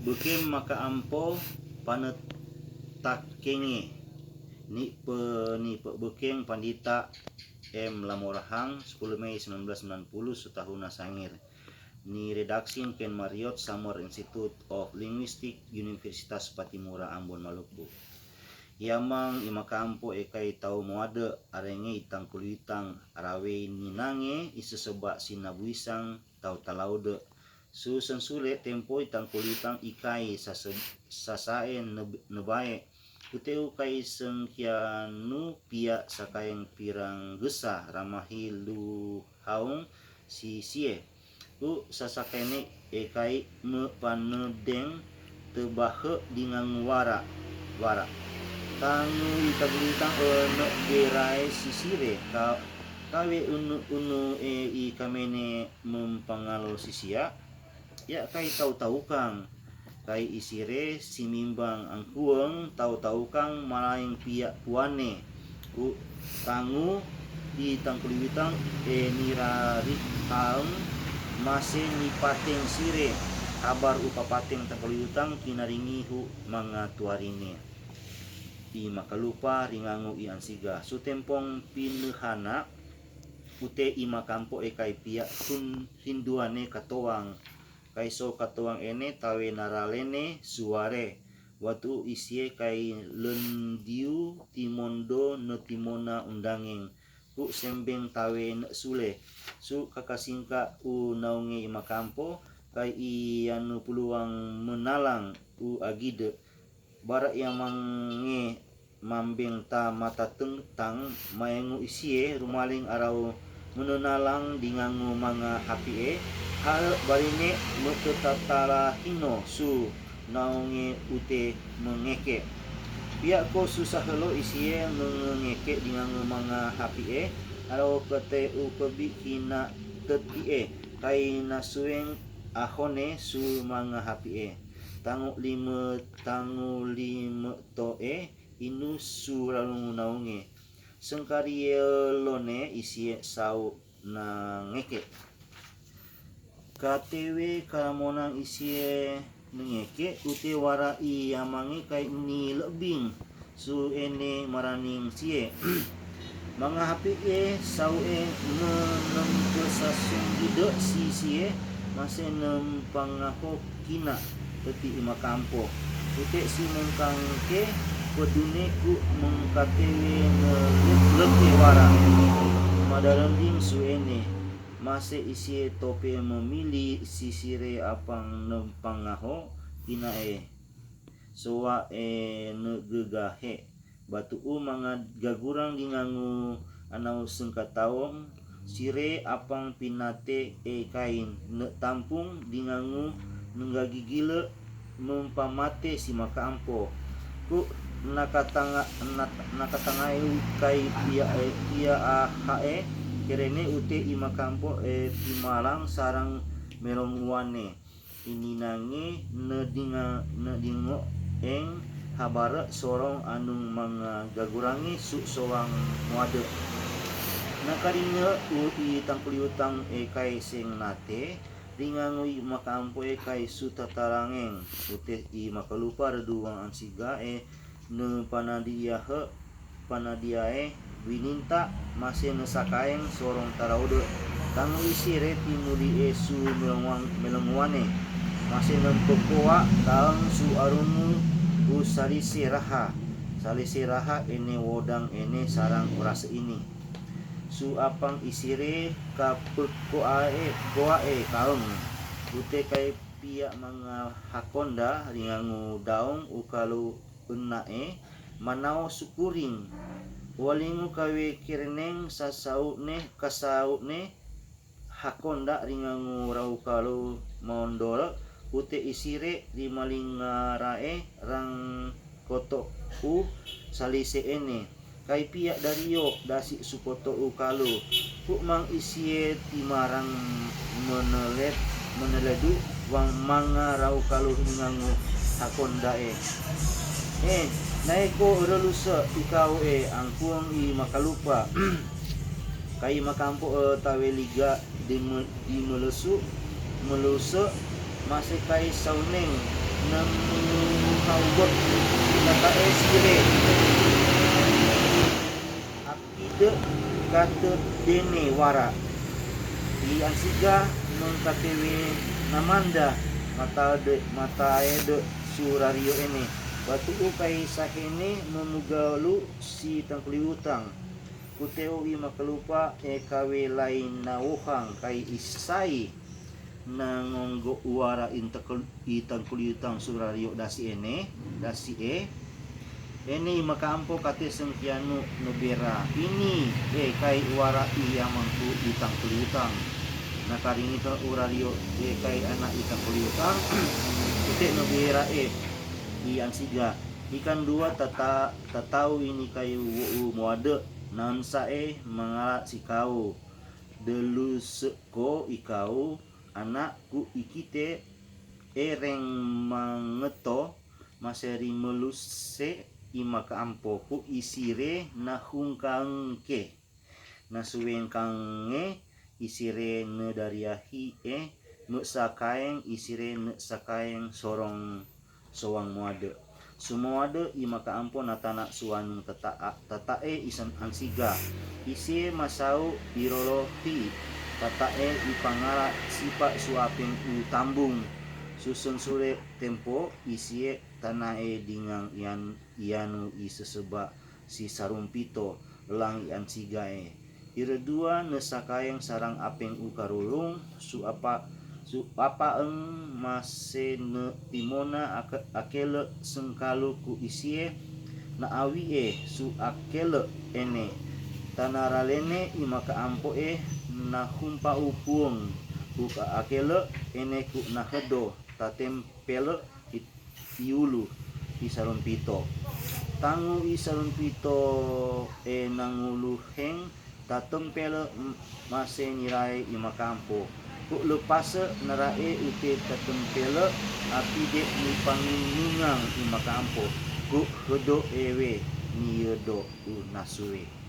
Bekem maka ampo panetakenge ni bekeng pandita M. Lamorahang 10 Mei 1990 setahun sangir ni redaksi Ken Marriott Summer Institute of Linguistics Universitas Patimura Ambon Maluku. Yamang imakampo ekai tau moade arenge itang kulitang arawe ninange iseseba sinabuisang tau talaude susen sule tempo itang kulitang ikai sasaen nebae uteu kai sengkianu pia sakaeng pirang gesa ramahi lu haung si sie u sasakene ekai me panedeng tebahe dingang wara tangu ikagulitang ono gerai sisire kawe unu i kamene mempangalo sisia ya kai tahu kang kai isire simimbang angkueng tahu kang malaing pia puane u tangu di tangkulitang nirari haung masih ni pateng sire kabar upapateng tangkulitang kinaringi hu mga tuarine i makalupa ringangu i ansiga sutempong pinehana ute i makampo ekai pia kun hinduane katoang kaiso katoang ene tawe naralene suare watu isie kai lendiu timondo no timona undangeng ku sembeng tawe ne sule su kakasingka u naunge i makampo kai i anu peluang menalang u agide bara yamange mambeng ta mata tengtang maengu isie rumaling arau menenalang dingangu manga hapie hal barine metetatala hino su naunge ute mengeke pia ko susah lo isie mengeke dingangu manga hapie arau kete u kebi hina tetie kai nasueng ahone su manga hapie tangu lime toe inu suralu naunge sengkarielone isie sau na ngeke KTW karamonang isie mengeke ute wara i amangi kai ni lebing su ene maraning sie mga hapi sau menem kesasung gide si sie masih nem pangaho kina teti imakampo ute si mengkangke pedune ku mengkatewe leke wara madarending suene masih isi tope memilih sisire apang nempangaho inae soa negegahe batu manga gagurang dingangu anau sengkataong sire apang pinate kain ne tampung dingangu nenggagigile mempamate si makampo ku nakatangai kai pia ahae kerene ute i makampo pimalang sarang melonguane ini nange nedingo eng habare sorong anung mga gagurangi su soang muade nakaringe i tangkuliutang kai sing nate ringangui makampo kai su tatarangeng ute i makalupa reduang ansiga ne panadiae wininta masih nesakaeng sorong taraude tangu isire timuli su melonguane masih nempekoa taang su arungu u salisi raha ene wodang ene sarang orase ini su apang isire kapekoae kaung ute kai pia mga hakonda ringangu daung ukalu unae manao sukuring walingu kawe kireneng kasaune hakonda ringangu raukalu mondol ute isire limalingarae rang koto u salise ene kai pia dario dasi sukoto ukalu ku mang isie timarang meneledu wang manga raukalu ringangu hakondae naiko relusa ikaw angkuang i makalupa kai makampo tawe liga di melusu masih kai sauneng nemu haubot kata sire akide kata dene wara di ansiga mengkatewe namanda mata ede surario ini batu kai sahene memugalu si tangkuli utang kuteo i makalupa kawe lain nauhang kai isai nangonggo uara itang kulitang surario dasi ene makaampo kate sengkianu nobera ini kai uara iya mangku itang kulitang nakaring ito urario kai anak itang kulitang kute nobera iyan siga ikan dua tatau ini kai muade nansa mangala si kau deluseko ikau anakku ikite reng mangeto maseri meluse imaka ampoku isire nahungkangke nasuwengkange isire ne dariahi meksakaeng isire ne sakaeng sorong sowang muade sumuade imaka ampo natana suwanung tatae isan ansiga isi masau irolohi tatae ipangala sipa suaping utambung susun sule tempo isie tanae dingang ianu iseseba si sarumpito lang ian sigae iredua nesakayang sarang apeng ukarulung su apa eng mase ne timona akele sengkalu ku isie na awi su akele ene tanaralene imaka ampo na humpa upung buka akele ene ku nahedo tatempele iulu isarumpito tangu isarumpito nangulu heng tatempele mase nirai imakampo ku lepase narae ute tatempele api de ni panginungang imakampo ku hedo ewe ni yedo nasue